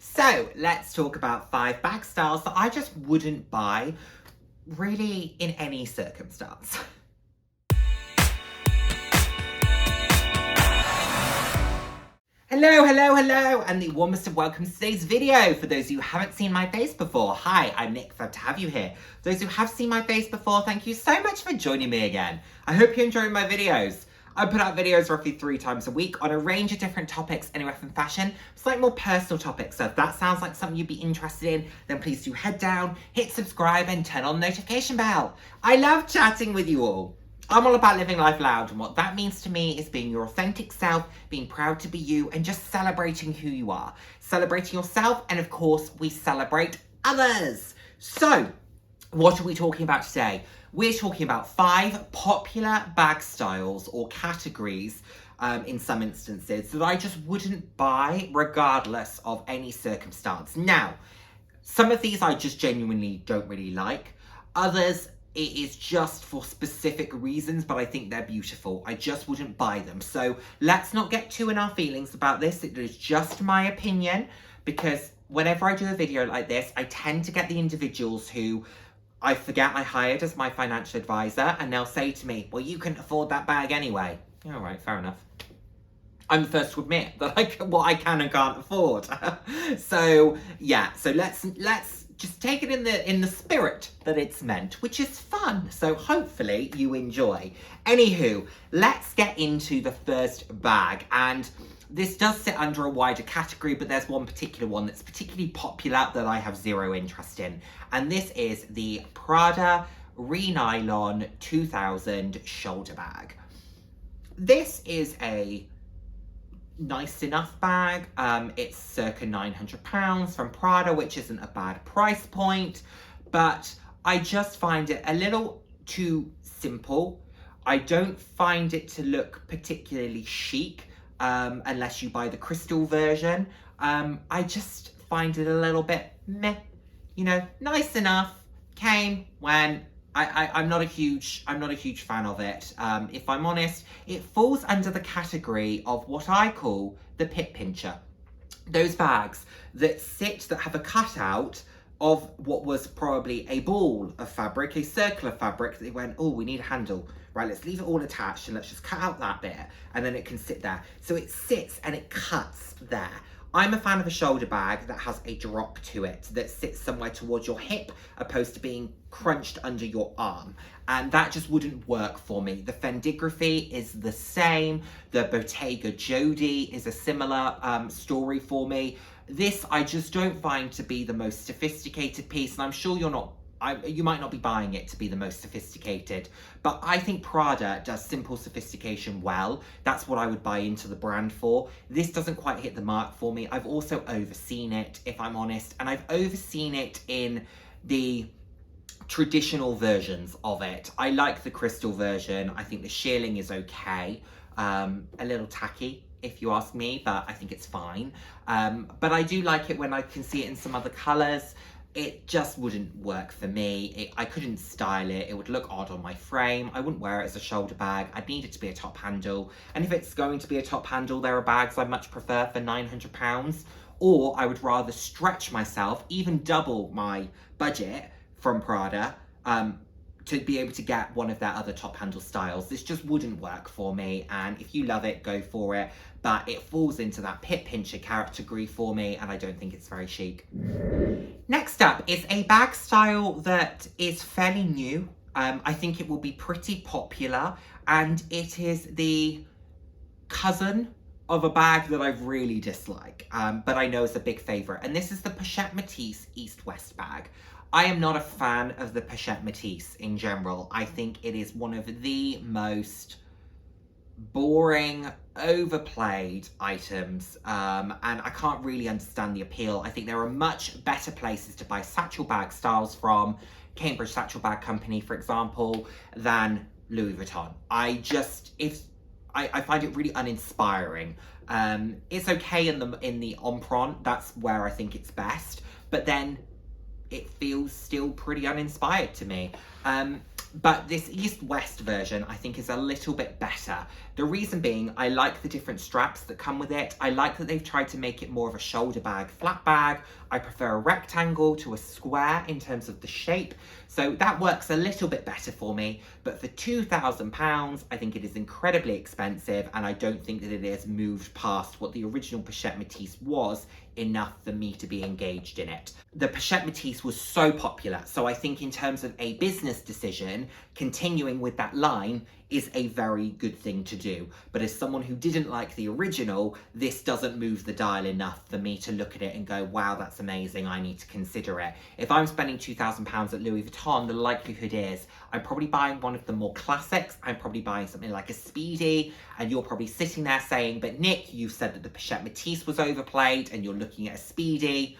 So let's talk about 5 bag styles that I just wouldn't buy really in any circumstance. Hello, and the warmest of welcomes to today's video. For those of you who haven't seen my face before, hi, I'm Nick, glad to have you here. Those who have seen my face before, thank you so much for joining me again. I hope you're enjoying my videos. I put out videos roughly 3 times a week on a range of different topics, anywhere from fashion, slightly more personal topics. So if that sounds like something you'd be interested in, then please do head down, hit subscribe and turn on the notification bell. I love chatting with you all. I'm all about living life loud, and what that means to me is being your authentic self, being proud to be you, and just celebrating who you are. Celebrating yourself, and of course, we celebrate others. So, what are we talking about today? We're talking about 5 popular bag styles or categories in some instances that I just wouldn't buy regardless of any circumstance. Now, some of these I just genuinely don't really like. Others, it is just for specific reasons, but I think they're beautiful. I just wouldn't buy them. So let's not get too in our feelings about this. It is just my opinion, because whenever I do a video like this, I tend to get the individuals who I forget I hired as my financial advisor, and they'll say to me, well, you couldn't afford that bag anyway. All right, fair enough. I'm the first to admit that what I can and can't afford. So yeah, so let's just take it in the spirit that it's meant, which is fun. So hopefully you enjoy. Anywho, let's get into the first bag. And this does sit under a wider category, but there's one particular one that's particularly popular that I have zero interest in. And this is the Prada Re-Nylon 2000 shoulder bag. This is a nice enough bag. It's circa £900 from Prada, which isn't a bad price point, but I just find it a little too simple. I don't find it to look particularly chic unless you buy the crystal version. I just find it a little bit meh, you know, nice enough, came, went. I'm not a huge fan of it. If I'm honest, it falls under the category of what I call the pit pincher. Those bags that have a cutout of what was probably a ball of fabric, a circular fabric. They went, oh, we need a handle. Right, let's leave it all attached and let's just cut out that bit, and then it can sit there. So it sits and it cuts there. I'm a fan of a shoulder bag that has a drop to it, that sits somewhere towards your hip, opposed to being crunched under your arm. And that just wouldn't work for me. The Fendigraphy is the same. The Bottega Jodie is a similar story for me. This I just don't find to be the most sophisticated piece, and I'm sure you might not be buying it to be the most sophisticated, but I think Prada does simple sophistication well. That's what I would buy into the brand for. This doesn't quite hit the mark for me. I've also overseen it, if I'm honest, and I've overseen it in the traditional versions of it. I like the crystal version. I think the shearling is okay. A little tacky, if you ask me, but I think it's fine. But I do like it when I can see it in some other colours. It just wouldn't work for me. I couldn't style it. It would look odd on my frame. I wouldn't wear it as a shoulder bag. I'd need it to be a top handle. And if it's going to be a top handle, there are bags I much prefer for £900. Or I would rather stretch myself, even double my budget from Prada, to be able to get one of their other top handle styles. This just wouldn't work for me, and if you love it, go for it, but it falls into that pit pincher category for me, and I don't think it's very chic. Next up is a bag style that is fairly new. I think it will be pretty popular, and it is the cousin of a bag that I really dislike, but I know is a big favourite, and this is the Pochette Métis East-West bag. I am not a fan of the Pochette Métis in general. I think it is one of the most boring, overplayed items, and I can't really understand the appeal. I think there are much better places to buy satchel bag styles from, Cambridge Satchel Bag Company, for example, than Louis Vuitton. I find it really uninspiring. It's okay in the Emprunt, that's where I think it's best, but then it feels still pretty uninspired to me. But this East-West version, I think, is a little bit better. The reason being, I like the different straps that come with it. I like that they've tried to make it more of a shoulder bag, flat bag. I prefer a rectangle to a square in terms of the shape. So that works a little bit better for me. But for £2,000, I think it is incredibly expensive, and I don't think that it has moved past what the original Pochette Métis was enough for me to be engaged in it. The Pochette Métis was so popular, so I think in terms of a business decision, continuing with that line is a very good thing to do. But as someone who didn't like the original, this doesn't move the dial enough for me to look at it and go, wow, that's amazing, I need to consider it. If I'm spending £2,000 at Louis Vuitton, the likelihood is I'm probably buying one of the more classics. I'm probably buying something like a Speedy, and you're probably sitting there saying, but Nick, you said that the Pochette Métis was overplayed and you're looking at a Speedy.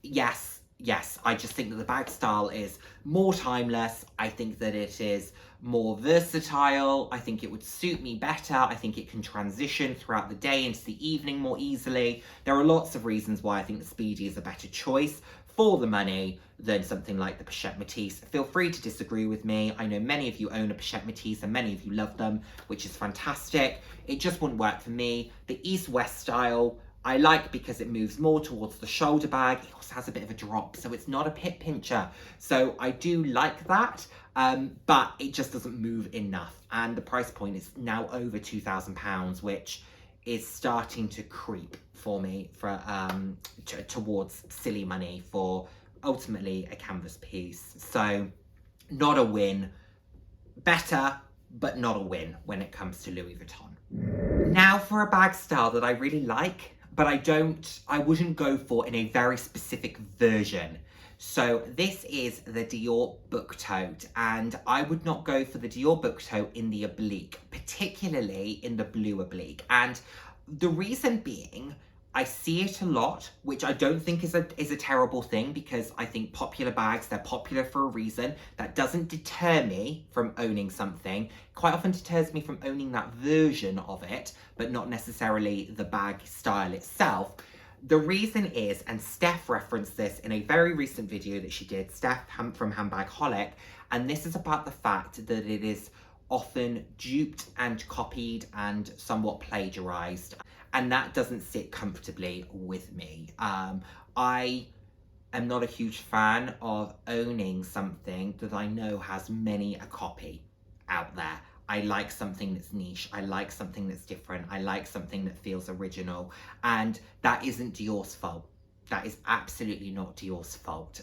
Yes, I just think that the bag style is more timeless. I think that it is more versatile. I think it would suit me better. I think it can transition throughout the day into the evening more easily. There are lots of reasons why I think the Speedy is a better choice for the money than something like the Pochette Métis. Feel free to disagree with me. I know many of you own a Pochette Métis and many of you love them, which is fantastic. It just wouldn't work for me. The East-West style, I like because it moves more towards the shoulder bag. It also has a bit of a drop, so it's not a pit pincher. So I do like that, but it just doesn't move enough. And the price point is now over £2,000, which is starting to creep for me for towards silly money for ultimately a canvas piece. So not a win. Better, but not a win when it comes to Louis Vuitton. Now for a bag style that I really like, but I wouldn't go for in a very specific version. So this is the Dior book tote, and I would not go for the Dior book tote in the oblique, particularly in the blue oblique. And the reason being, I see it a lot, which I don't think is a terrible thing, because I think popular bags, they're popular for a reason. That doesn't deter me from owning something. Quite often deters me from owning that version of it, but not necessarily the bag style itself. The reason is, and Steph referenced this in a very recent video that she did, Steph from Handbagholic, and this is about the fact that it is often duped and copied and somewhat plagiarized. And that doesn't sit comfortably with me. I am not a huge fan of owning something that I know has many a copy out there. I like something that's niche. I like something that's different. I like something that feels original. And that isn't Dior's fault. That is absolutely not Dior's fault.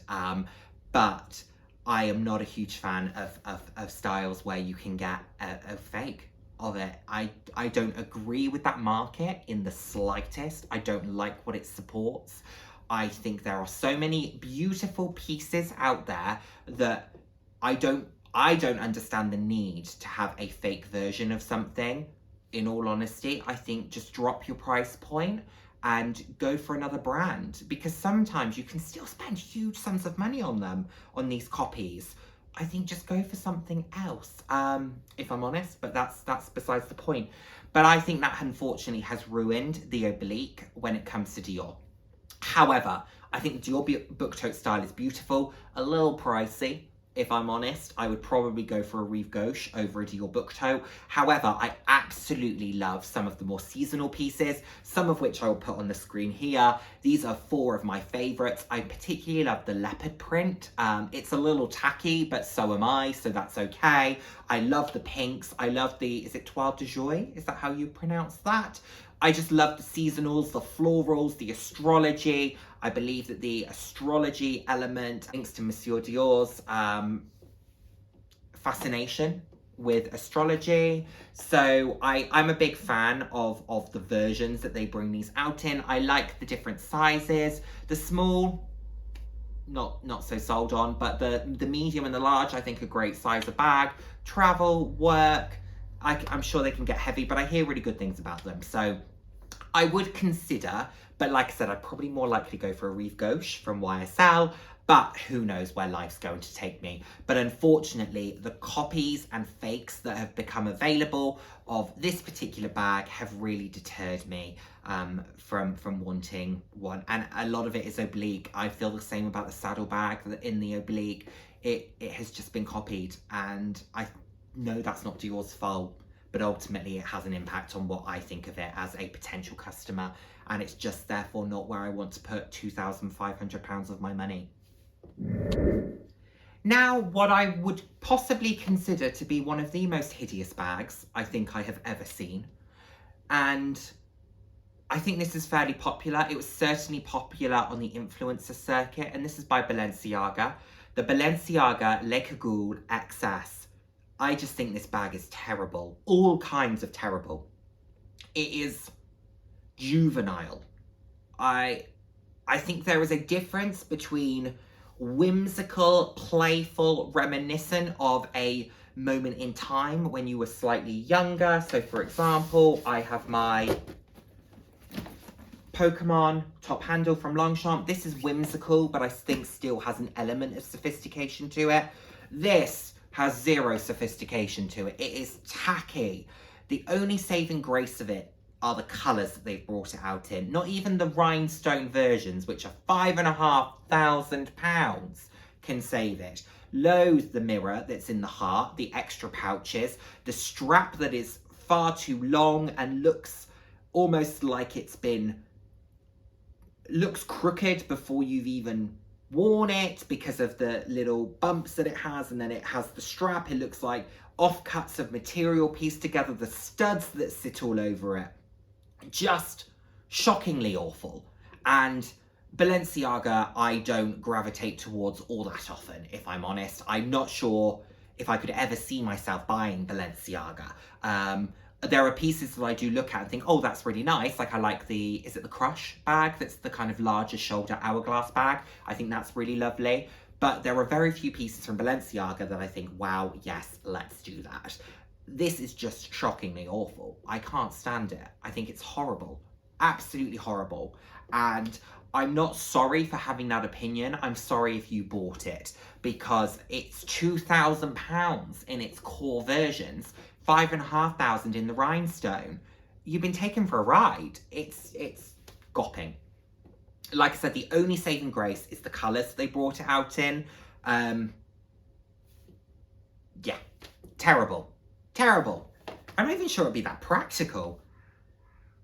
But I am not a huge fan of styles where you can get a fake of it. I don't agree with that market in the slightest. I don't like what it supports. I think there are so many beautiful pieces out there that I don't understand the need to have a fake version of something. In all honesty, I think just drop your price point and go for another brand, because sometimes you can still spend huge sums of money on them, on these copies. I think just go for something else, if I'm honest, but that's besides the point. But I think that unfortunately has ruined the oblique when it comes to Dior. However, I think the Dior book tote style is beautiful, a little pricey. If I'm honest, I would probably go for a Rive Gauche over a Dior book tote. However, I absolutely love some of the more seasonal pieces, some of which I will put on the screen here. These are 4 of my favorites. I particularly love the leopard print. It's a little tacky, but so am I, so that's okay. I love the pinks. I love the, is it Toile de Joie? Is that how you pronounce that? I just love the seasonals, the florals, the astrology. I believe that the astrology element, thanks to Monsieur Dior's fascination with astrology. So I'm a big fan of the versions that they bring these out in. I like the different sizes. The small, not so sold on, but the medium and the large, I think, are great size of bag. Travel, work, I'm sure they can get heavy, but I hear really good things about them. So I would consider, but like I said, I'd probably more likely go for a Rive Gauche from YSL, but who knows where life's going to take me. But unfortunately, the copies and fakes that have become available of this particular bag have really deterred me from wanting one. And a lot of it is oblique. I feel the same about the saddle bag in the oblique. It has just been copied, and I know that's not Dior's fault, but ultimately it has an impact on what I think of it as a potential customer, and it's just therefore not where I want to put £2,500 of my money. Now, what I would possibly consider to be one of the most hideous bags I think I have ever seen, and I think this is fairly popular. It was certainly popular on the influencer circuit, and this is by Balenciaga. The Balenciaga Le Cagoule XS. I just think this bag is terrible. All kinds of terrible. It is juvenile. I think there is a difference between whimsical, playful, reminiscent of a moment in time when you were slightly younger. So for example, I have my Pokemon top handle from Longchamp. This is whimsical, but I think still has an element of sophistication to it. This has zero sophistication to it. It is tacky. The only saving grace of it are the colours that they've brought it out in. Not even the rhinestone versions, which are £5,500, can save it. Loads the mirror that's in the heart, the extra pouches, the strap that is far too long and looks almost like looks crooked before you've even worn it because of the little bumps that it has, and then it has the strap. It looks like offcuts of material pieced together, the studs that sit all over it. Just shockingly awful. And Balenciaga, I don't gravitate towards all that often, if I'm honest. I'm not sure if I could ever see myself buying Balenciaga. There are pieces that I do look at and think, oh, that's really nice. Like I like is it the Crush bag? That's the kind of larger shoulder hourglass bag. I think that's really lovely. But there are very few pieces from Balenciaga that I think, wow, yes, let's do that. This is just shockingly awful. I can't stand it. I think it's horrible. Absolutely horrible. And I'm not sorry for having that opinion. I'm sorry if you bought it, because it's £2,000 in its core versions, £5,500 in the rhinestone. You've been taken for a ride. It's gopping. Like I said, the only saving grace is the colours they brought it out in. Yeah, terrible. Terrible. I'm not even sure it'd be that practical.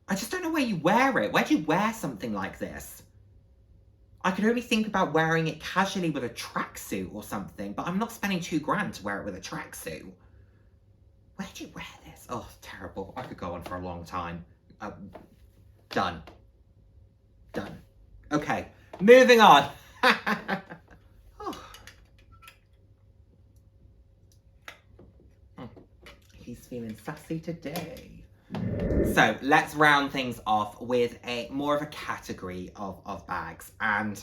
I just don't know where you wear it. Where do you wear something like this? I could only think about wearing it casually with a tracksuit or something, but I'm not spending £2,000 to wear it with a tracksuit. Where do you wear this? Oh, terrible. I could go on for a long time. Done. Done. Okay, moving on. He's feeling sassy today. So let's round things off with more of a category of bags. And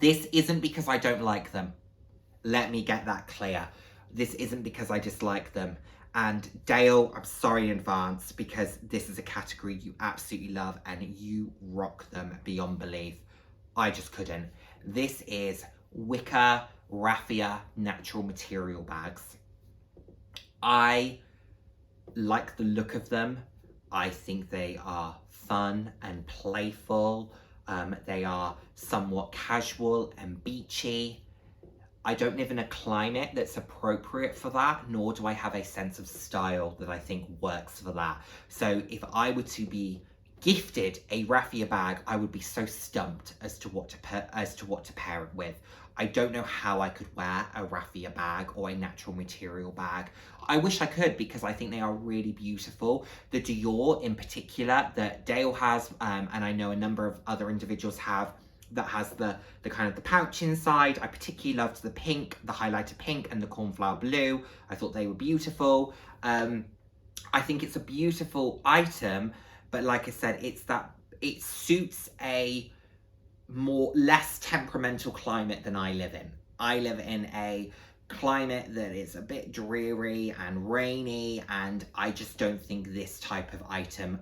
this isn't because I don't like them. Let me get that clear. This isn't because I dislike them. And Dale, I'm sorry in advance, because this is a category you absolutely love and you rock them beyond belief. I just couldn't. This is wicker raffia natural material bags. I like the look of them. I think they are fun and playful. They are somewhat casual and beachy. I don't live in a climate that's appropriate for that, nor do I have a sense of style that I think works for that. So if I were to be gifted a raffia bag, I would be so stumped as to what to pair it with. I don't know how I could wear a raffia bag or a natural material bag. I wish I could, because I think they are really beautiful. The Dior in particular that Dale has, and I know a number of other individuals have, that has the kind of the pouch inside. I particularly loved the pink, the highlighter pink and the cornflower blue. I thought they were beautiful. I think it's a beautiful item, but like I said, it suits a less temperamental climate than I live in. I live in a climate that is a bit dreary and rainy, and I just don't think this type of item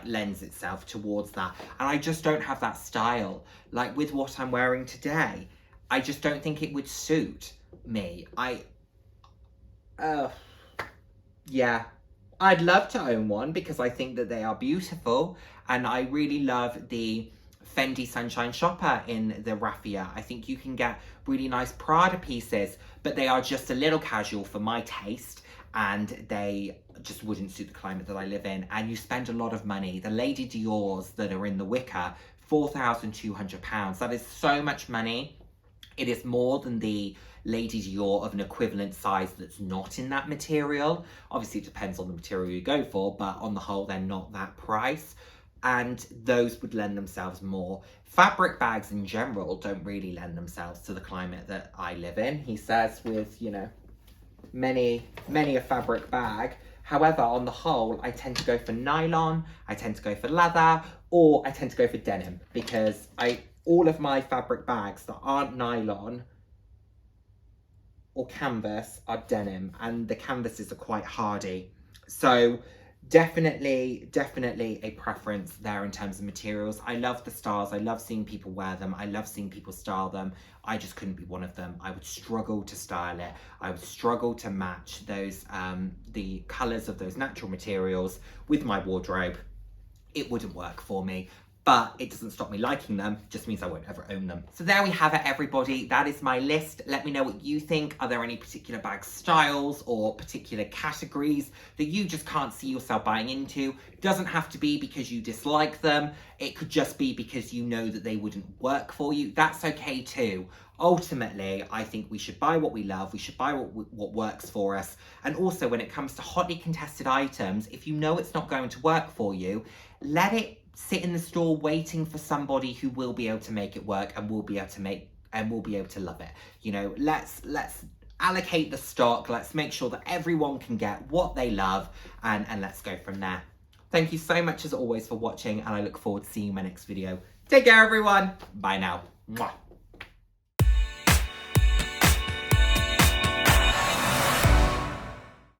lends itself towards that. And I just don't have that style. Like with what I'm wearing today, I just don't think it would suit me. Yeah, I'd love to own one because I think that they are beautiful, and I really love the Fendi Sunshine Shopper in the Raffia. I think you can get really nice Prada pieces, but they are just a little casual for my taste, and they just wouldn't suit the climate that I live in. And you spend a lot of money. The Lady Dior's that are in the wicker, £4,200. That is so much money. It is more than the Lady Dior of an equivalent size that's not in that material. Obviously, it depends on the material you go for, but on the whole, they're not that price. And those would lend themselves more. Fabric bags in general don't really lend themselves to the climate that I live in, he says, with, you know, many a fabric bag. However, on the whole, I tend to go for nylon, I tend to go for leather, or I tend to go for denim, because all of my fabric bags that aren't nylon or canvas are denim, and the canvases are quite hardy. So definitely a preference there in terms of materials. I love the styles. I love seeing people wear them. I love seeing people style them. I just couldn't be one of them. I would struggle to style it. I would struggle to match those the colors of those natural materials with my wardrobe. It wouldn't work for me. But it doesn't stop me liking them, just means I won't ever own them. So there we have it, everybody. That is my list. Let me know what you think. Are there any particular bag styles or particular categories that you just can't see yourself buying into? It doesn't have to be because you dislike them. It could just be because you know that they wouldn't work for you. That's okay too. Ultimately, I think we should buy what we love. We should buy what works for us. And also, when it comes to hotly contested items, if you know it's not going to work for you, let it sit in the store waiting for somebody who will be able to make it work and will be able to love it. You know, let's allocate the stock. Let's make sure that everyone can get what they love, and let's go from there. Thank you so much as always for watching, and I look forward to seeing you in my next video. Take care, everyone. Bye now. Mwah.